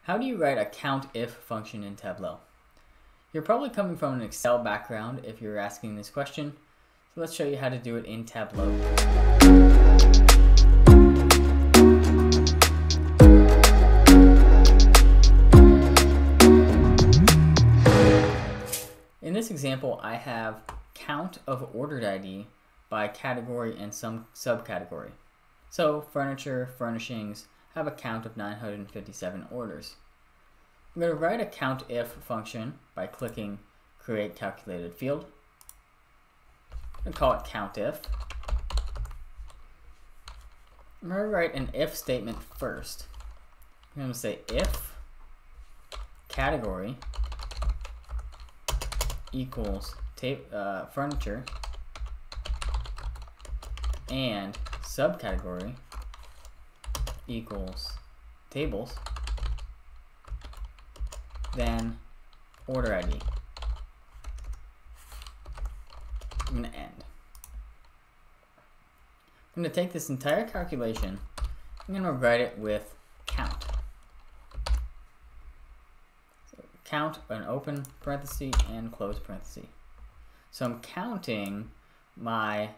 How do you write a Countif function in Tableau? You're probably coming from an Excel background if you're asking this question, so let's show you how to do it in Tableau. In this example, I have count of ordered ID by category and some subcategory. So furniture, furnishings have a count of 957 orders. I'm going to write a Countif function by clicking Create Calculated Field. I'm going to call it Countif. I'm going to write an if statement first. I'm going to say if category equals furniture and subcategory equals tables, then order ID. I'm going to end. I'm going to take this entire calculation, I'm going to write it with count. So count an open parenthesis and close parenthesis. So I'm counting my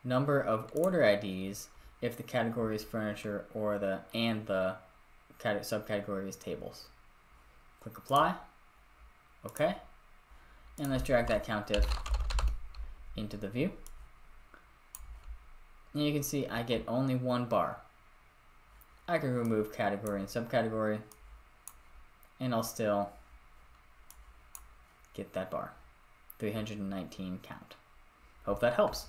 number of order IDs if the category is furniture or the subcategory is tables. Click apply. Okay. And let's drag that Countif into the view. And you can see I get only one bar. I can remove category and subcategory and I'll still get that bar. 319 count. Hope that helps.